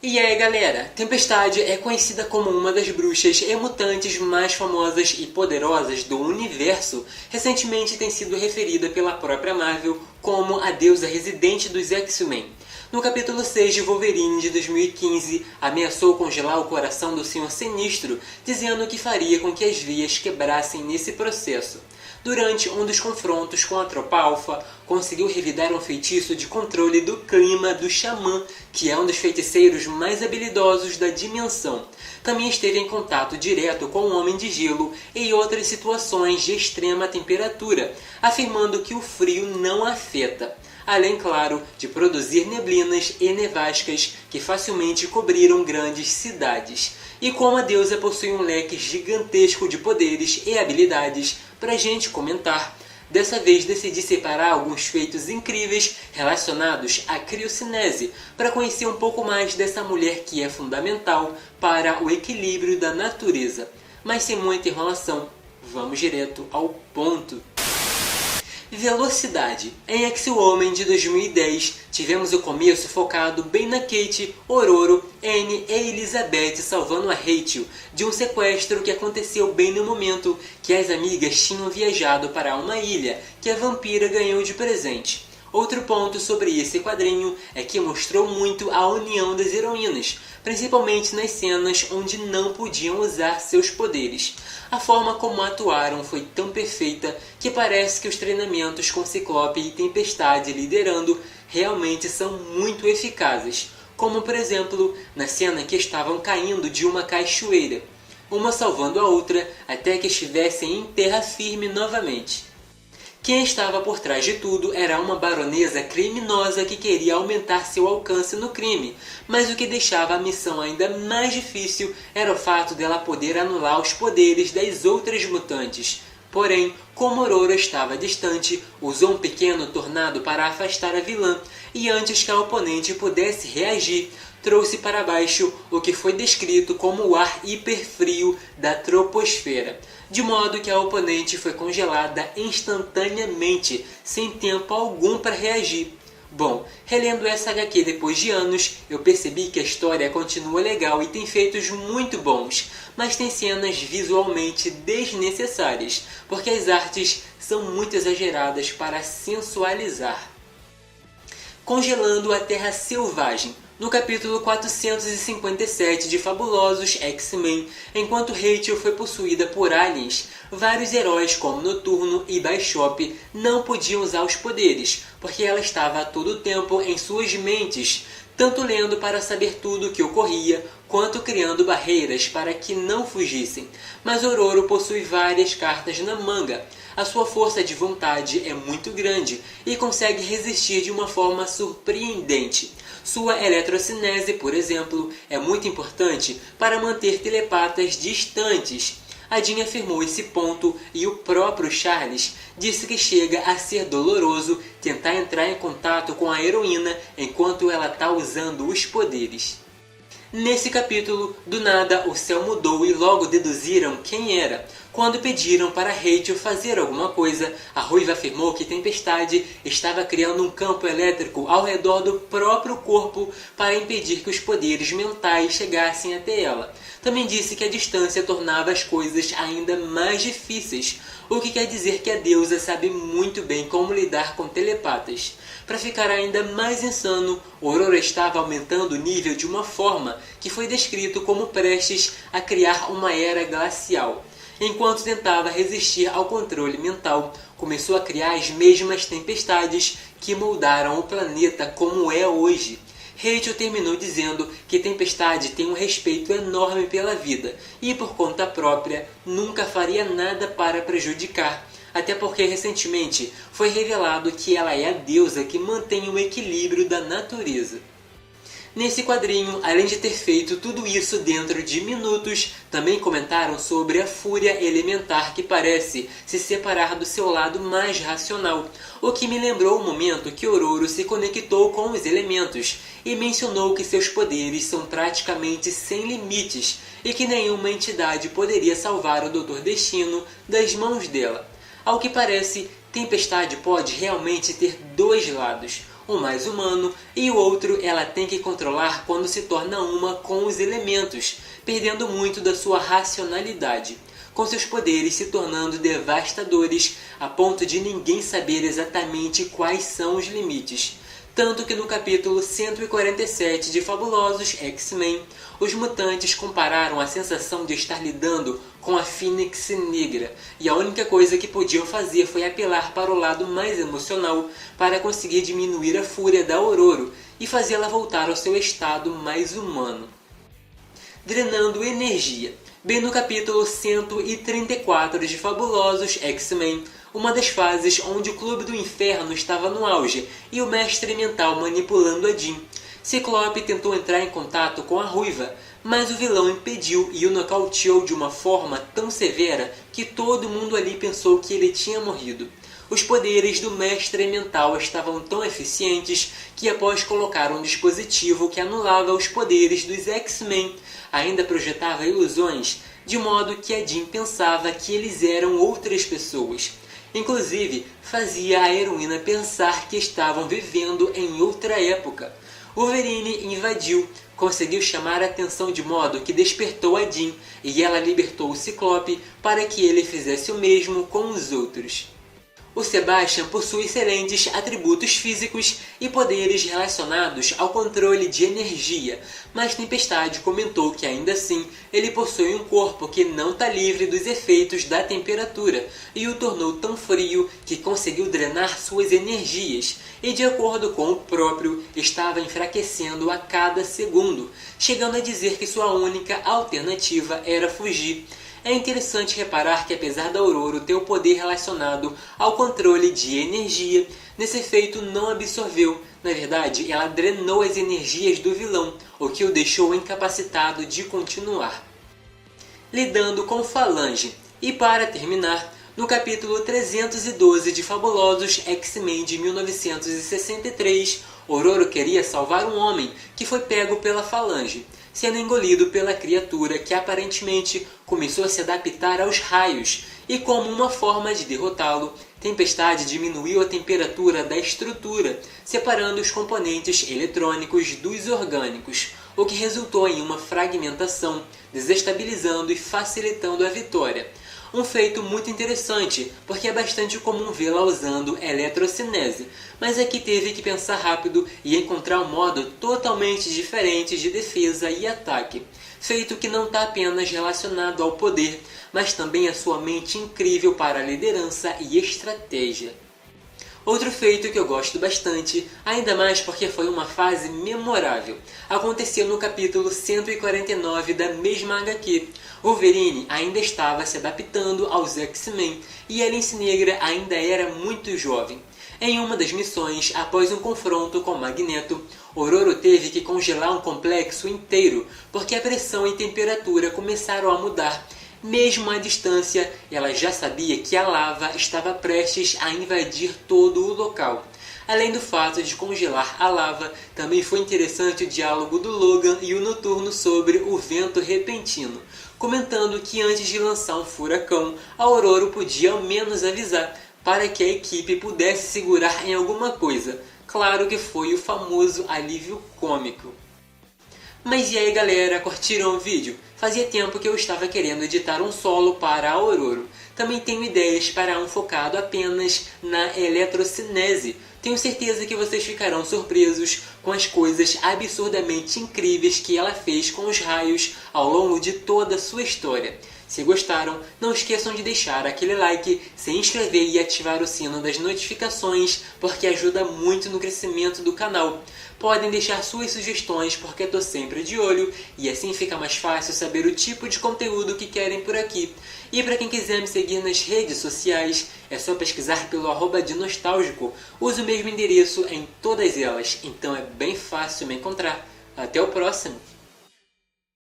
E aí galera, Tempestade é conhecida como uma das bruxas e mutantes mais famosas e poderosas do universo. Recentemente tem sido referida pela própria Marvel como a deusa residente dos X-Men. No capítulo 6 de Wolverine de 2015, ameaçou congelar o coração do Senhor Sinistro, dizendo que faria com que as veias quebrassem nesse processo. Durante um dos confrontos com a Tropa Alpha, conseguiu revidar um feitiço de controle do clima do Xamã, que é um dos feiticeiros mais habilidosos da dimensão. Também esteve em contato direto com o Homem de Gelo em outras situações de extrema temperatura, afirmando que o frio não afeta. Além, claro, de produzir neblinas e nevascas que facilmente cobriram grandes cidades. E como a deusa possui um leque gigantesco de poderes e habilidades para a gente comentar, dessa vez decidi separar alguns feitos incríveis relacionados à criocinese, para conhecer um pouco mais dessa mulher que é fundamental para o equilíbrio da natureza. Mas sem muita enrolação, vamos direto ao ponto. Velocidade. Em X-Woman de 2010, tivemos o começo focado bem na Kate, Ororo, Anne e Elizabeth salvando a Rachel de um sequestro que aconteceu bem no momento que as amigas tinham viajado para uma ilha que a vampira ganhou de presente. Outro ponto sobre esse quadrinho é que mostrou muito a união das heroínas, principalmente nas cenas onde não podiam usar seus poderes. A forma como atuaram foi tão perfeita que parece que os treinamentos com Ciclope e Tempestade liderando realmente são muito eficazes, como por exemplo na cena que estavam caindo de uma cachoeira, uma salvando a outra até que estivessem em terra firme novamente. Quem estava por trás de tudo era uma baronesa criminosa que queria aumentar seu alcance no crime, mas o que deixava a missão ainda mais difícil era o fato dela poder anular os poderes das outras mutantes. Porém, como Aurora estava distante, usou um pequeno tornado para afastar a vilã, e antes que a oponente pudesse reagir, trouxe para baixo o que foi descrito como o ar hiperfrio da troposfera, de modo que a oponente foi congelada instantaneamente, sem tempo algum para reagir. Bom, relendo essa HQ depois de anos, eu percebi que a história continua legal e tem feitos muito bons, mas tem cenas visualmente desnecessárias, porque as artes são muito exageradas para sensualizar. Congelando a Terra Selvagem. No capítulo 457 de Fabulosos X-Men, enquanto Rachel foi possuída por aliens, vários heróis como Noturno e Bishop não podiam usar os poderes, porque ela estava a todo tempo em suas mentes, tanto lendo para saber tudo o que ocorria, quanto criando barreiras para que não fugissem. Mas Ororo possui várias cartas na manga. A sua força de vontade é muito grande e consegue resistir de uma forma surpreendente. Sua eletrocinese, por exemplo, é muito importante para manter telepatas distantes. A Jean afirmou esse ponto e o próprio Charles disse que chega a ser doloroso tentar entrar em contato com a heroína enquanto ela está usando os poderes. Nesse capítulo, do nada o céu mudou e logo deduziram quem era. Quando pediram para Rachel fazer alguma coisa, a Ruiva afirmou que Tempestade estava criando um campo elétrico ao redor do próprio corpo para impedir que os poderes mentais chegassem até ela. Também disse que a distância tornava as coisas ainda mais difíceis, o que quer dizer que a deusa sabe muito bem como lidar com telepatas. Para ficar ainda mais insano, Aurora estava aumentando o nível de uma forma que foi descrito como prestes a criar uma era glacial. Enquanto tentava resistir ao controle mental, começou a criar as mesmas tempestades que moldaram o planeta como é hoje. Rachel terminou dizendo que Tempestade tem um respeito enorme pela vida e, por conta própria, nunca faria nada para prejudicar. Até porque recentemente foi revelado que ela é a deusa que mantém o equilíbrio da natureza. Nesse quadrinho, além de ter feito tudo isso dentro de minutos, também comentaram sobre a fúria elementar que parece se separar do seu lado mais racional, o que me lembrou o momento que Ororo se conectou com os elementos e mencionou que seus poderes são praticamente sem limites e que nenhuma entidade poderia salvar o Dr. Destino das mãos dela. Ao que parece, Tempestade pode realmente ter dois lados, o mais humano, e o outro ela tem que controlar quando se torna uma com os elementos, perdendo muito da sua racionalidade, com seus poderes se tornando devastadores a ponto de ninguém saber exatamente quais são os limites. Tanto que no capítulo 147 de Fabulosos X-Men, os mutantes compararam a sensação de estar lidando com a Fênix Negra, e a única coisa que podiam fazer foi apelar para o lado mais emocional para conseguir diminuir a fúria da Ororo e fazê-la voltar ao seu estado mais humano. Drenando energia. Bem no capítulo 134 de Fabulosos X-Men, uma das fases onde o Clube do Inferno estava no auge e o Mestre Mental manipulando a Jean. Ciclope tentou entrar em contato com a Ruiva, mas o vilão impediu e o nocauteou de uma forma tão severa que todo mundo ali pensou que ele tinha morrido. Os poderes do Mestre Mental estavam tão eficientes que, após colocar um dispositivo que anulava os poderes dos X-Men, ainda projetava ilusões, de modo que a Jean pensava que eles eram outras pessoas. Inclusive, fazia a heroína pensar que estavam vivendo em outra época. Wolverine invadiu, conseguiu chamar a atenção de modo que despertou a Jean e ela libertou o Ciclope para que ele fizesse o mesmo com os outros. O Sebastian possui excelentes atributos físicos e poderes relacionados ao controle de energia, mas Tempestade comentou que ainda assim ele possui um corpo que não está livre dos efeitos da temperatura e o tornou tão frio que conseguiu drenar suas energias e, de acordo com o próprio, estava enfraquecendo a cada segundo, chegando a dizer que sua única alternativa era fugir. É interessante reparar que, apesar da Ororo ter o poder relacionado ao controle de energia, nesse efeito não absorveu. Na verdade, ela drenou as energias do vilão, o que o deixou incapacitado de continuar. Lidando com Falange. E para terminar, no capítulo 312 de Fabulosos X-Men de 1963, Ororo queria salvar um homem que foi pego pela Falange, sendo engolido pela criatura que aparentemente começou a se adaptar aos raios, e como uma forma de derrotá-lo, Tempestade diminuiu a temperatura da estrutura, separando os componentes eletrônicos dos orgânicos, o que resultou em uma fragmentação, desestabilizando e facilitando a vitória. Um feito muito interessante, porque é bastante comum vê-la usando eletrocinese, mas aqui teve que pensar rápido e encontrar um modo totalmente diferente de defesa e ataque, feito que não está apenas relacionado ao poder, mas também à sua mente incrível para a liderança e estratégia. Outro feito que eu gosto bastante, ainda mais porque foi uma fase memorável, aconteceu no capítulo 149 da mesma HQ. Wolverine ainda estava se adaptando aos X-Men e a Lince Negra ainda era muito jovem. Em uma das missões, após um confronto com Magneto, Ororo teve que congelar um complexo inteiro porque a pressão e temperatura começaram a mudar. Mesmo à distância, ela já sabia que a lava estava prestes a invadir todo o local. Além do fato de congelar a lava, também foi interessante o diálogo do Logan e o Noturno sobre o vento repentino, comentando que antes de lançar um furacão, a Ororo podia ao menos avisar, para que a equipe pudesse segurar em alguma coisa. Claro que foi o famoso alívio cômico. Mas e aí galera, curtiram o vídeo? Fazia tempo que eu estava querendo editar um solo para a Ororo. Também tenho ideias para um focado apenas na eletrocinese. Tenho certeza que vocês ficarão surpresos com as coisas absurdamente incríveis que ela fez com os raios ao longo de toda a sua história. Se gostaram, não esqueçam de deixar aquele like, se inscrever e ativar o sino das notificações, porque ajuda muito no crescimento do canal. Podem deixar suas sugestões, porque estou sempre de olho, e assim fica mais fácil saber o tipo de conteúdo que querem por aqui. E para quem quiser me seguir nas redes sociais, é só pesquisar pelo @dinostalgico. Uso o mesmo endereço em todas elas, então é bem fácil me encontrar. Até o próximo!